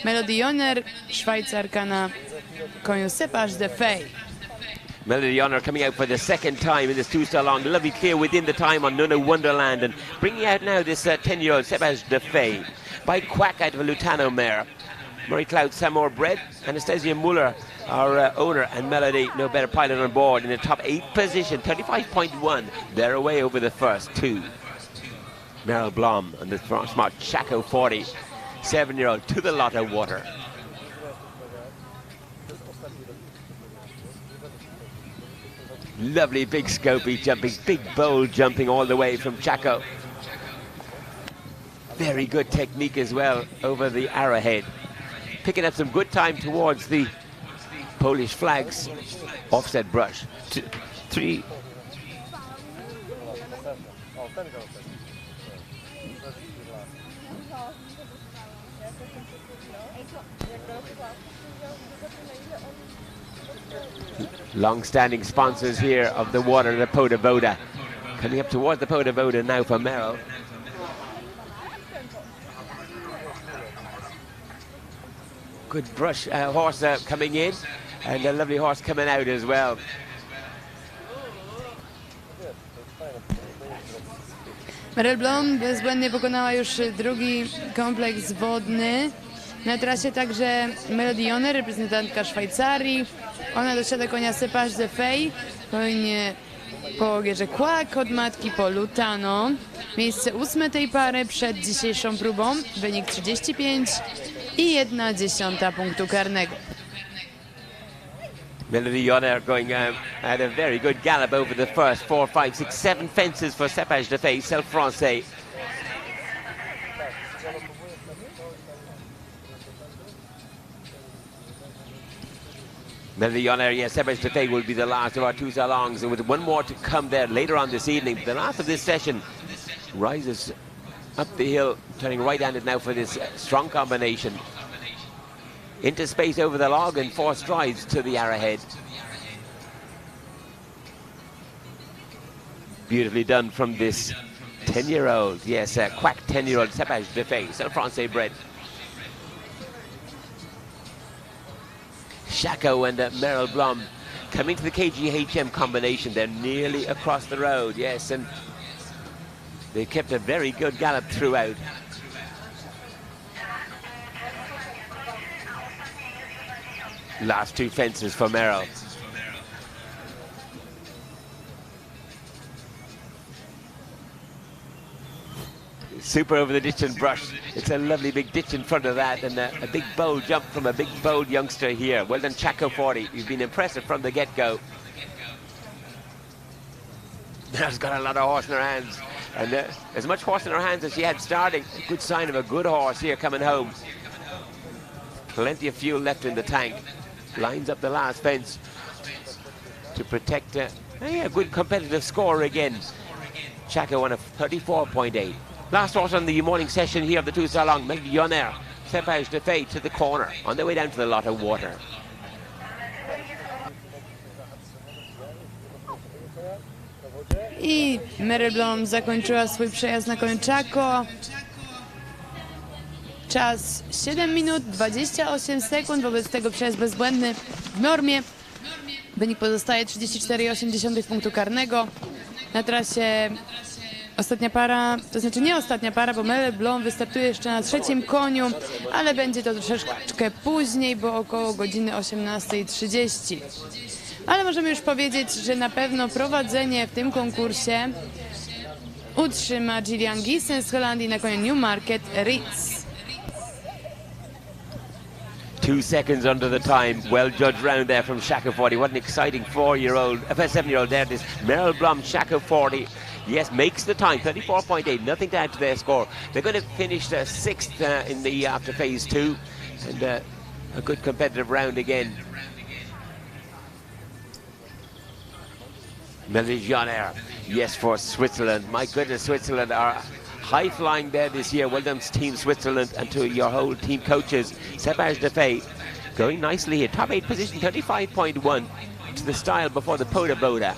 Melodioner, Szwajcarka na koniu Cepage de Fay. Melodioner coming out for the second time in this two-star long. Lovely clear within the time on Nuna Wonderland, and bringing out now this 10-year-old Cepage de Fay by Quack out of a Lutano mare. Murray Cloud Samor bred, Anastasia Muller, our owner, and Melody, no better pilot on board, in the top 8 position, 35.1. They're away over the first 2. Meryl Blom and the smart Chaco 40, 7-year-old to the Lotto water. Lovely big scopy jumping, big bold jumping all the way from Chaco. Very good technique as well over the arrowhead. Picking up some good time towards the Polish flags. Offset brush. 3. Long-standing sponsors here of the water, the Podavoda. Coming up towards the Podavoda now for Merrill. Good brush horse coming in, and a lovely horse coming out as well. Meryl Blom bezbłędnie pokonała już drugi kompleks wodny. Na trasie także Melodioner, reprezentantka Szwajcarii. Ona dosiada konia Cepage de Fay, konie po gierze Quack od matki po Lutano. Miejsce 8 tej pary przed dzisiejszą próbą, wynik 35,1 punktu karnego. Melodioner going at a very good gallop over the first 4, 5, 6, 7 fences for Cepage de Fay, self-français. Melodioner, yes, Cepage de Fay will be the last of our two salons, and with one more to come there later on this evening. The last of this session rises up the hill, turning right-handed now for this strong combination. Into space over the log and 4 strides to the arrowhead. Beautifully done from this 10-year-old, yes, Quack 10-year-old Cepage de Fay, self-français bred. Chaco and Meryl Blom coming to the KGHM combination. They're nearly across the road, yes, and they kept a very good gallop throughout. Last 2 fences for Meryl. Super over the ditch and brush. It's a lovely big ditch in front of that, and a big bold jump from a big bold youngster here. Well done, Chaco 40. You've been impressive from the get-go. Meryl's got a lot of horse in her hands, and as much horse in her hands as she had starting. A good sign of a good horse here coming home. Plenty of fuel left in the tank. Lines up the last fence to protect a good competitive score again. Chaco on a 34.8. Last horse on the morning session here of the two-star long, Melodioner, Cepage de Fay to the corner on their way down to the Lotto water. I Meryl Blom zakończyła swój przejazd na koniu Chaco. Czas 7 minut 28 sekund, wobec tego przejazd bezbłędny w normie. Wynik pozostaje 34,8 punktu karnego. Na trasie ostatnia para, to znaczy nie ostatnia para, bo Meryl Blom wystartuje jeszcze na 3. koniu, ale będzie to troszeczkę później, bo około godziny 18:30. Ale możemy już powiedzieć, że na pewno prowadzenie w tym konkursie utrzyma Gillian Gissen z Holandii na koniu Newmarket Ritz. 2 seconds under the time. Well judged round there from Chaco 40. What an exciting 7-year-old there. This Meryl Blom, Chaco 40. Yes, makes the time, 34.8. Nothing to add to their score. They're going to finish 6th in the after phase 2. And a good competitive round again. Melodioner, yes, for Switzerland. My goodness, Switzerland are high flying there this year. Well done, Team Switzerland, and to your whole team coaches. Cepage de Fay going nicely here. Top 8 position, 35.1 to the style before the Podavoda.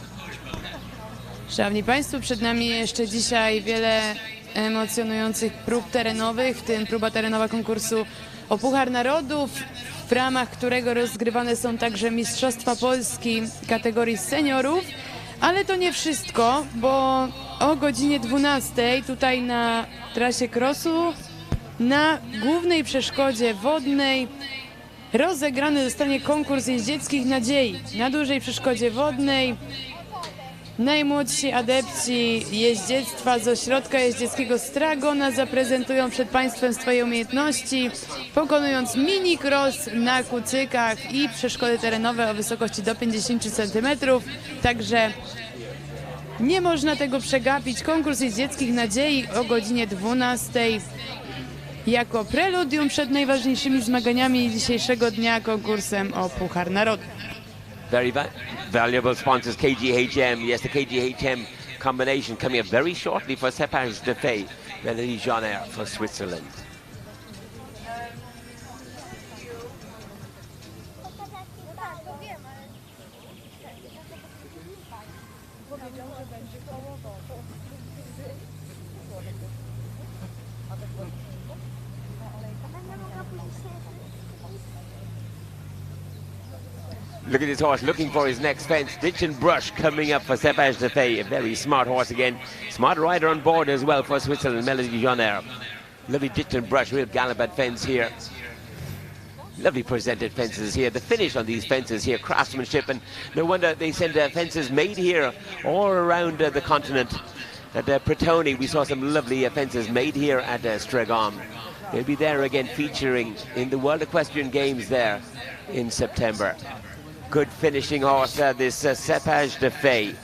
Szanowni Państwo, przed nami jeszcze dzisiaj wiele emocjonujących prób terenowych, w tym próba terenowa konkursu o Puchar Narodów, w ramach którego rozgrywane są także Mistrzostwa Polski kategorii seniorów. Ale to nie wszystko, bo o godzinie 12 tutaj na trasie crossu na głównej przeszkodzie wodnej rozegrany zostanie konkurs jeździeckich nadziei. Na dużej przeszkodzie wodnej najmłodsi adepci jeździectwa z ośrodka jeździeckiego Strzegoma zaprezentują przed Państwem swoje umiejętności, pokonując mini cross na kucykach i przeszkody terenowe o wysokości do 50 cm. Także nie można tego przegapić. Konkurs jeździeckich nadziei o godzinie 12 jako preludium przed najważniejszymi zmaganiami dzisiejszego dnia, konkursem o Puchar Narodów. Very valuable sponsors, KGHM. Yes, the KGHM combination coming up very shortly for Cepage de Fay, Melody Jean Air for Switzerland. Look at this horse looking for his next fence. Ditch and Brush coming up for Cepage de Fay. A very smart horse again. Smart rider on board as well for Switzerland, Melody Jean Air. Lovely ditch and brush, real gallop at fence here. Lovely presented fences here. The finish on these fences here, craftsmanship, and no wonder they send fences made here all around the continent. At Pretoni, we saw some lovely fences made here at Strzegom. They'll be there again featuring in the World Equestrian Games there in September. Good finishing horse, this Cepage de Fay,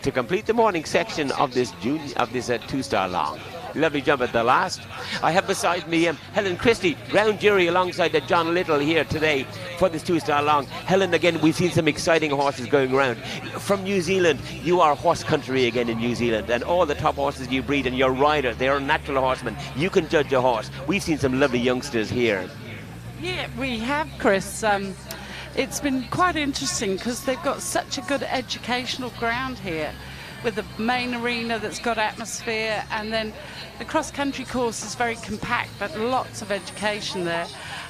to complete the morning section of this two-star long. Lovely jump at the last. I have beside me Helen Christie, ground jury, alongside John Little here today for this two-star long. Helen, again, we've seen some exciting horses going around. From New Zealand, you are horse country again in New Zealand, and all the top horses you breed and your riders, they are natural horsemen. You can judge a horse. We've seen some lovely youngsters here. Yeah, we have, Chris. It's been quite interesting because they've got such a good educational ground here with the main arena that's got atmosphere, and then the cross-country course is very compact but lots of education there.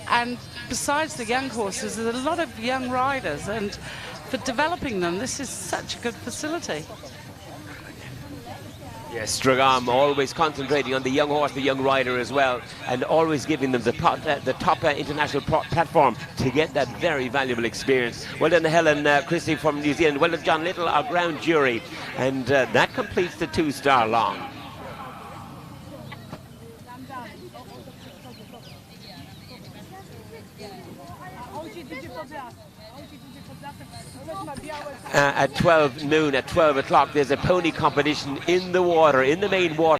And besides the young horses, there's a lot of young riders, and for developing them, this is such a good facility. Yes, Strzegom always concentrating on the young horse, the young rider as well, and always giving them the top international platform to get that very valuable experience. Well done, Helen Christie from New Zealand. Well done, John Little, our ground jury. And that completes the two-star long. At 12 noon, at 12 o'clock, there's a pony competition in the water, in the main water.